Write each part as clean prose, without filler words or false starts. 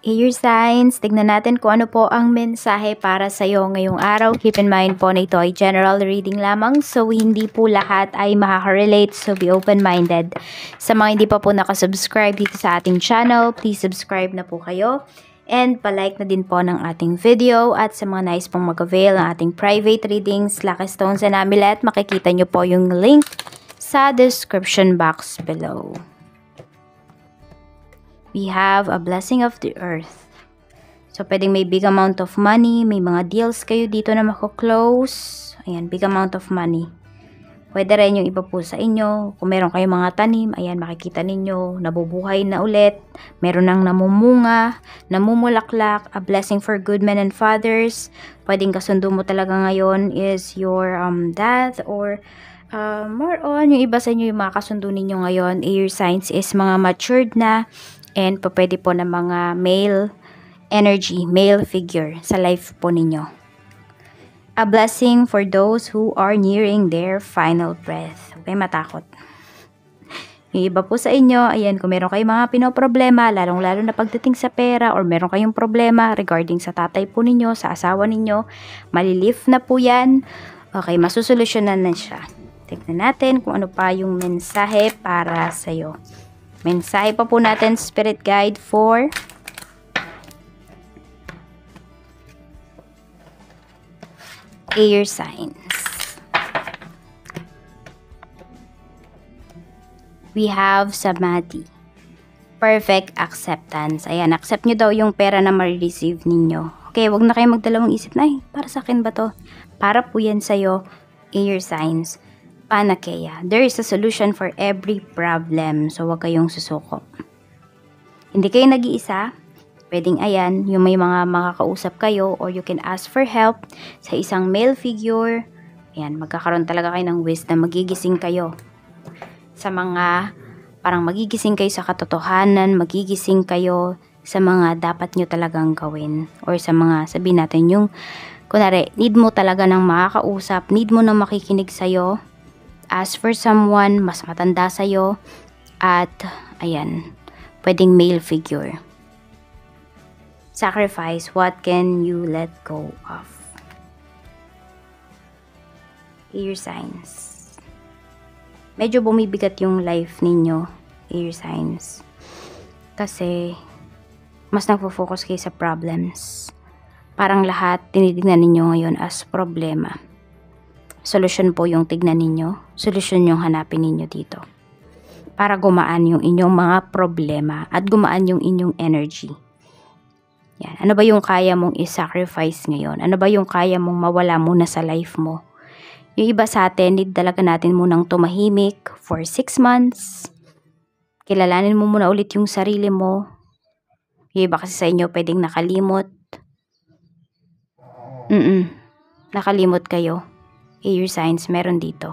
Air signs, tignan natin kung ano po ang mensahe para sa iyo ngayong araw. Keep in mind po na ito ay general reading lamang, so hindi po lahat ay makaka-relate, so be open-minded. Sa mga hindi pa po nakasubscribe dito sa ating channel, please subscribe na po kayo. And palike na din po ng ating video, at sa mga nais pong mag-avail ng ating private readings, Lucky Stones and Amulet, makikita nyo po yung link sa description box below. We have a blessing of the earth. So, pwedeng may big amount of money. May mga deals kayo dito na mako-close. Ayan, big amount of money. Pwede rin yung iba po sa inyo. Kung meron kayong mga tanim, ayan, makikita ninyo, nabubuhay na ulit. Meron nang namumunga, namumulaklak. A blessing for good men and fathers. Pwedeng kasundo mo talaga ngayon is your dad, or more on, yung iba sa inyo, yung mga kasundo ninyo ngayon, air signs, is mga matured na. And pwede po na mga male energy, male figure sa life po ninyo. A blessing for those who are nearing their final breath. Okay, matakot. Yung iba po sa inyo, ayan, kung meron kayong mga pinoproblema, lalong-lalo na pagdating sa pera, or meron kayong problema regarding sa tatay po ninyo, sa asawa ninyo, malilift na po yan. Okay, masusolusyonan na siya. Tignan natin kung ano pa yung mensahe para sa'yo. Mensahe pa po natin, Spirit Guide, for air signs. We have Samadhi. Perfect acceptance. Ayan, accept nyo daw yung pera na ma-receive ninyo. Okay, wag na kayo magdalawang isip na, para sa akin ba to? Para po yan sa'yo, air signs. Panakeya. There is a solution for every problem. So, wag kayong susuko. Hindi kayo nag-iisa. Pwedeng ayan, yung may mga makakausap kayo, or you can ask for help sa isang male figure. Ayan, magkakaroon talaga kayo ng wisdom. Magigising kayo sa mga, parang magigising kayo sa katotohanan, magigising kayo sa mga dapat nyo talagang gawin. Or sa mga, sabihin natin, yung, kunwari, need mo talaga ng makakausap, need mo ng makikinig sa'yo. Ask for someone mas matanda sa'yo, at ayan, pwedeng male figure. Sacrifice, what can you let go of? Air signs. Medyo bumibigat yung life ninyo, air signs. Kasi mas nagfo-focus kayo sa problems. Parang lahat tinitignan ninyo ngayon as problema. Solusyon po yung tignan ninyo. Solusyon yung hanapin ninyo dito. Para gumaan yung inyong mga problema at gumaan yung inyong energy. Yan. Ano ba yung kaya mong i-sacrifice ngayon? Ano ba yung kaya mong mawala muna sa life mo? Yung iba sa atin, need talaga natin munang tumahimik for 6 months. Kilalanin mo muna ulit yung sarili mo. Yung iba kasi sa inyo pwedeng nakalimot. Nakalimot kayo. Air signs, meron dito.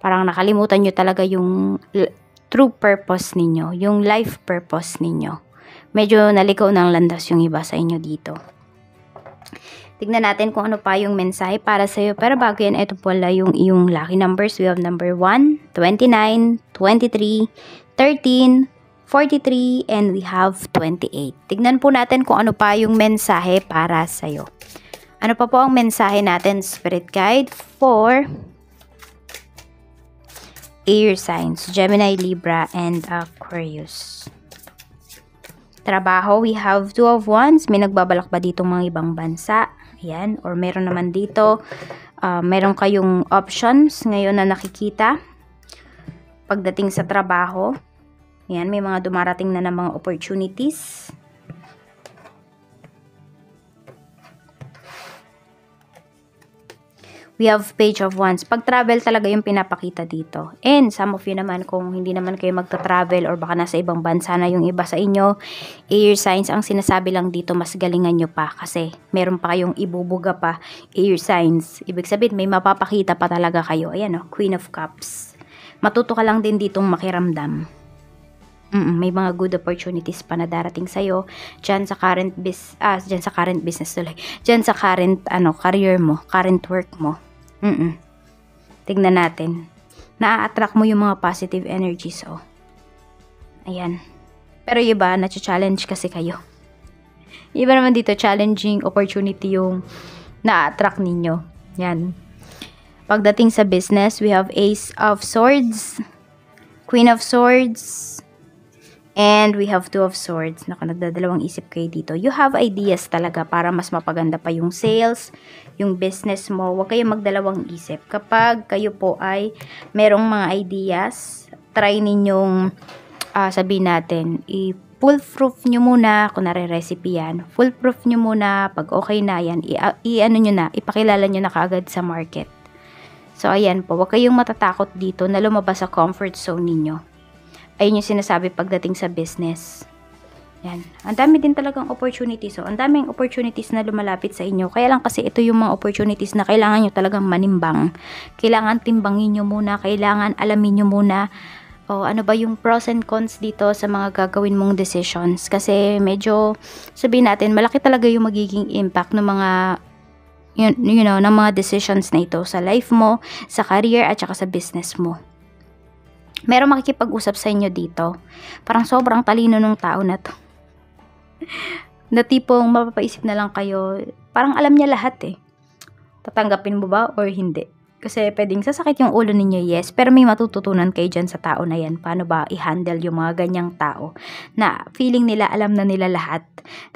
Parang nakalimutan nyo talaga yung true purpose ninyo, yung life purpose ninyo. Medyo naligaw ng landas yung iba sa inyo dito. Tignan natin kung ano pa yung mensahe para sa'yo. Pero bago yan, ito pala yung iyong lucky numbers. We have number 1, 29, 23, 13, 43, and we have 28. Tignan po natin kung ano pa yung mensahe para sa'yo. Ano pa po ang mensahe natin, Spirit Guide, for air signs, Gemini, Libra, and Aquarius. Trabaho, we have 2 of Wands. May nagbabalak ba ditong mga ibang bansa? Ayan. Or meron naman dito, meron kayong options ngayon na nakikita pagdating sa trabaho. Ayan, may mga dumarating na mga opportunities. We have Page of Wands. Pag-travel talaga yung pinapakita dito. And some of you naman, kung hindi naman kayo magta-travel or baka nasa ibang bansa na yung iba sa inyo, air signs, ang sinasabi lang dito, mas galingan nyo pa. Kasi meron pa kayong ibubuga pa, air signs. Ibig sabihin, may mapapakita pa talaga kayo. Ayan o, Queen of Cups. Matuto ka lang din ditong makiramdam. May mga good opportunities pa na darating sa'yo dyan sa current business tuloy. Dyan sa current career mo, current work mo. Tignan natin. Na-attract mo yung mga positive energies, oh. Ayan. Pero yung iba, na-challenge kasi kayo. Iba naman dito, challenging opportunity yung na-attract ninyo. Yan. Pagdating sa business, we have Ace of Swords, Queen of Swords, and we have Two of Swords. Naku, nagdadalawang isip kayo dito. You have ideas talaga para mas mapaganda pa yung sales, yung business mo. Huwag kayong magdalawang isip. Kapag kayo po ay merong mga ideas, try ninyong sabihin natin, i-foolproof nyo muna, kunwari recipe yan. Foolproof nyo muna, pag okay na yan, i-ano nyo na, ipakilala nyo na kaagad sa market. So, ayan po, huwag kayong matatakot dito na lumabas sa comfort zone ninyo. Ayun yung sinasabi pagdating sa business. Yan. Ang dami din talagang opportunities. So, ang daming opportunities na lumalapit sa inyo. Kaya lang kasi ito yung mga opportunities na kailangan nyo talagang manimbang. Kailangan timbangin nyo muna. Kailangan alamin nyo muna ano ba yung pros and cons dito sa mga gagawin mong decisions. Kasi medyo, sabihin natin, malaki talaga yung magiging impact ng mga ng mga decisions na ito sa life mo, sa career, at saka sa business mo. Merong makikipag-usap sa inyo dito. Parang sobrang talino ng tao na to. Na tipong mapapaisip na lang kayo, parang alam niya lahat eh. Tatanggapin mo ba or hindi? Kasi pwedeng sasakit yung ulo ninyo, yes. Pero may matututunan kayo dyan sa tao na yan. Paano ba i-handle yung mga ganyang tao na feeling nila, alam na nila lahat.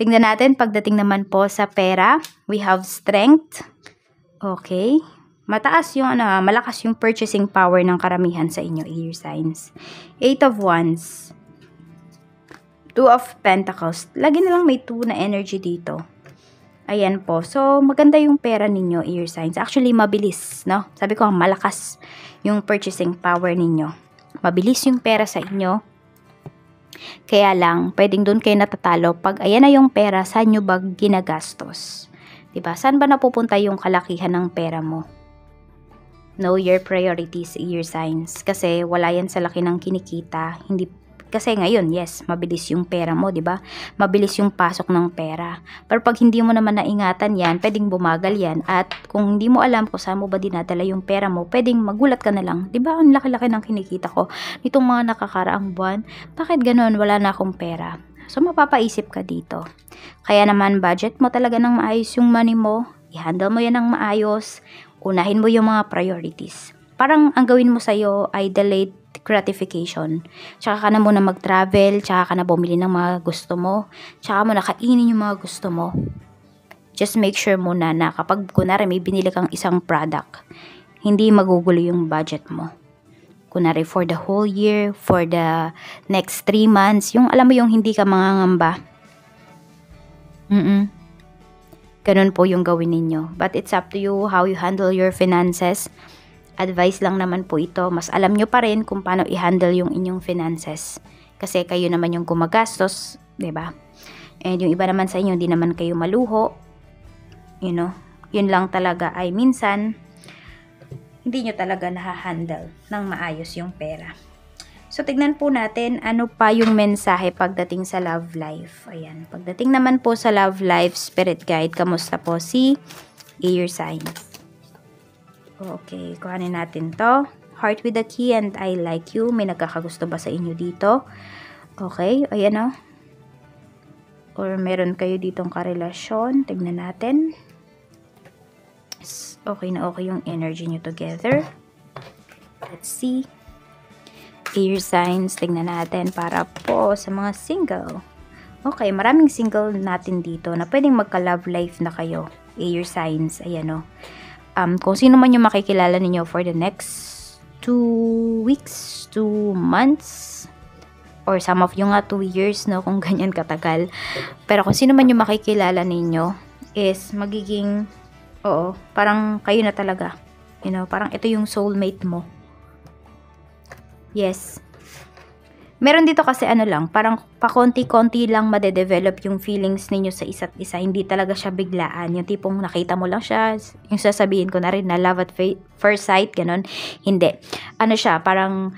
Tingnan natin, pagdating naman po sa pera, we have strength. Okay. Mataas yung, malakas yung purchasing power ng karamihan sa inyo, air signs. 8 of Wands. 2 of Pentacles. Lagi na lang may 2 na energy dito. Ayan po. So, maganda yung pera ninyo, air signs. Actually, mabilis, no? Sabi ko, malakas yung purchasing power ninyo. Mabilis yung pera sa inyo. Kaya lang, pwedeng doon kayo natatalo. Pag ayan na yung pera, saan nyo ba ginagastos? Diba? Saan ba napupunta yung kalakihan ng pera mo? Know your priorities, air signs. Kasi wala yan sa laki ng kinikita. Kasi ngayon, yes, mabilis yung pera mo, di ba? Mabilis yung pasok ng pera. Pero pag hindi mo naman naingatan yan, pwedeng bumagal yan. At kung hindi mo alam kung saan mo ba dinadala yung pera mo, pwedeng magulat ka na lang. Di ba? Ang laki-laki ng kinikita ko nitong mga nakakaraang buwan. Bakit ganun? Wala na akong pera. So, mapapaisip ka dito. Kaya naman, budget mo talaga ng maayos yung money mo. I-handle mo yan ng maayos. Unahin mo yung mga priorities. Parang ang gawin mo sa'yo ay delayed gratification. Tsaka ka na muna mag-travel, tsaka ka na bumili ng mga gusto mo, tsaka mo na kainin yung mga gusto mo. Just make sure muna na kapag kunwari may binili kang isang product, hindi magugulo yung budget mo. Kunwari for the whole year, for the next 3 months, yung alam mo yung hindi ka mangangamba. Ganun po yung gawin ninyo. But it's up to you how you handle your finances. Advice lang naman po ito. Mas alam nyo pa rin kung paano i-handle yung inyong finances. Kasi kayo naman yung gumagastos, diba? And yung iba naman sa inyo, hindi naman kayo maluho. You know, yun lang talaga ay minsan, hindi nyo talaga nahahandle ng maayos yung pera. So, tignan po natin ano pa yung mensahe pagdating sa love life. Ayan. Pagdating naman po sa love life, spirit guide, kamusta po si air signs? Okay, kuhanin natin to. Heart with the key and I like you. May nagkakagusto ba sa inyo dito? Okay, ayan o. Or meron kayo ditong karelasyon. Tignan natin. Okay na okay yung energy nyo together. Let's see. Air signs, tignan natin para po sa mga single. Okay, maraming single natin dito na pwedeng magka-love life na kayo. Air signs, ayan o. Kung sino man yung makikilala ninyo for the next 2 weeks, 2 months, or some of you nga 2 years, no, kung ganyan katagal. Pero kung sino man yung makikilala ninyo, is magiging, parang kayo na talaga. You know, parang ito yung soulmate mo. Yes. Meron dito kasi parang pakonti-konti lang madedevelop yung feelings ninyo sa isa't isa. Hindi talaga siya biglaan. Yung tipong nakita mo lang siya, yung sasabihin ko na rin na love at first sight, ganun. Hindi. Ano siya, parang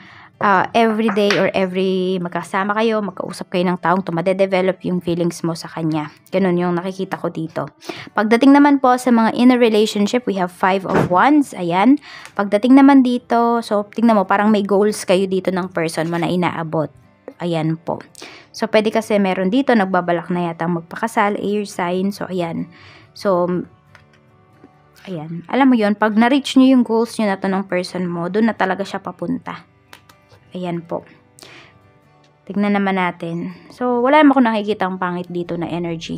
every day or every magkasama kayo, magkausap kayo ng taong to, madedevelop yung feelings mo sa kanya. Ganun yung nakikita ko dito. Pagdating naman po sa mga in a relationship, we have 5 of Wands. Ayan. Pagdating naman dito, so tingnan mo, parang may goals kayo dito ng person mo na inaabot. Ayan po. So, pwede kasi meron dito, nagbabalak na yata magpakasal, air sign. So, ayan. So, ayan. Alam mo yon, pag na-reach nyo yung goals nyo na to ng person mo, doon na talaga siya papunta. Ayan po. Tignan naman natin. So, wala naman akong nakikitang pangit dito na energy.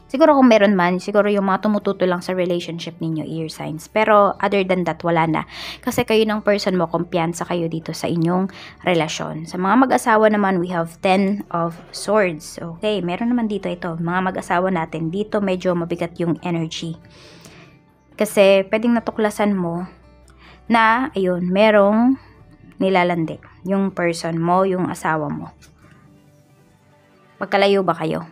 Siguro kung meron man, siguro yung mga tumututo lang sa relationship ninyo, air signs. Pero other than that, wala na. Kasi kayo ng person mo, kumpiyansa kayo dito sa inyong relasyon. Sa mga mag-asawa naman, we have 10 of swords. Okay, meron naman dito ito. Mga mag-asawa natin, dito medyo mabigat yung energy. Kasi pwedeng natuklasan mo na, ayun, merong nilalandi. Yung person mo, yung asawa mo. Magkalayo ba kayo?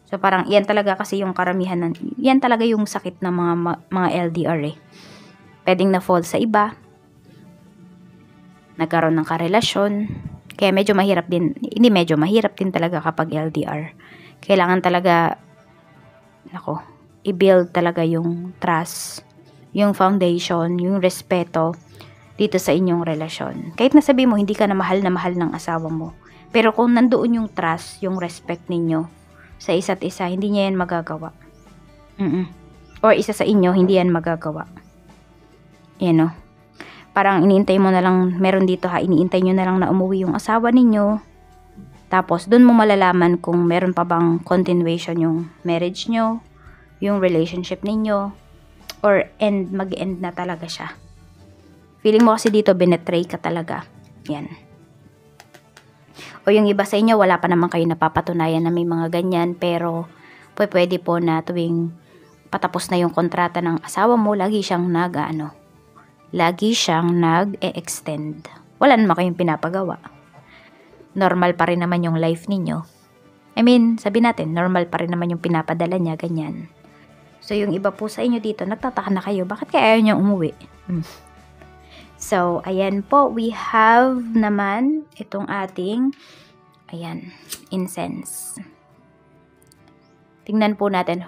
So, parang, yan talaga kasi yung karamihan, yan talaga yung sakit ng mga LDR eh. Pwedeng na-fall sa iba, nagkaroon ng karelasyon, kaya medyo mahirap din, hindi medyo mahirap din talaga kapag LDR. Kailangan talaga, i-build talaga yung trust, yung foundation, yung respeto dito sa inyong relasyon. Kahit nasabi mo, hindi ka na mahal ng asawa mo. Pero kung nandoon yung trust, yung respect ninyo, sa isa't isa, hindi niya yan magagawa. Or isa sa inyo, hindi yan magagawa. Yan o. Parang iniintay mo na lang, meron dito iniintay nyo na lang na umuwi yung asawa ninyo. Tapos, dun mo malalaman kung meron pa bang continuation yung marriage nyo, yung relationship ninyo, or mag-end na talaga siya. Feeling mo kasi dito, binetray ka talaga. Yan. O yung iba sa inyo, wala pa naman kayo napapatunayan na may mga ganyan, pero pwede po na tuwing patapos na yung kontrata ng asawa mo, lagi siyang nag-e-extend. Wala naman kayong pinapagawa. Normal pa rin naman yung life ninyo. I mean, sabi natin, normal pa rin naman yung pinapadala niya, ganyan. So, yung iba po sa inyo dito, nagtataka na kayo, bakit kaya ayaw niyang umuwi? So, ayan po, we have naman itong ating, ayan, incense. Tingnan po natin.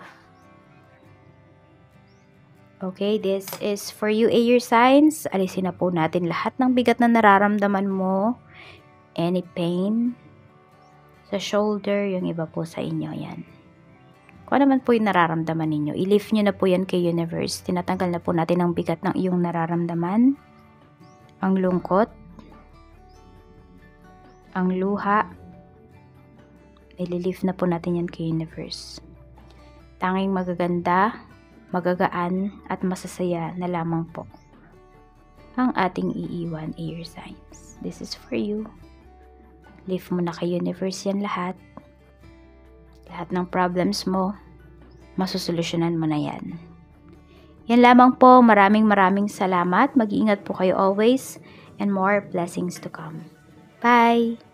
Okay, this is for you, air signs. Alisin na po natin lahat ng bigat na nararamdaman mo. Any pain sa shoulder, yung iba po sa inyo, yan. Kung ano man po yung nararamdaman ninyo, i-lift nyo na po yan kay universe. Tinatanggal na po natin ang bigat ng iyong nararamdaman. Ang lungkot, ang luha, ililift na po natin yan kay universe. Tanging magaganda, magagaan, at masasaya na lamang po ang ating iiwan, air signs. This is for you. Lift mo na kay universe yan lahat. Lahat ng problems mo, masusolusyonan mo na yan. Yan lamang po. Maraming salamat. Mag-iingat po kayo always and more blessings to come. Bye!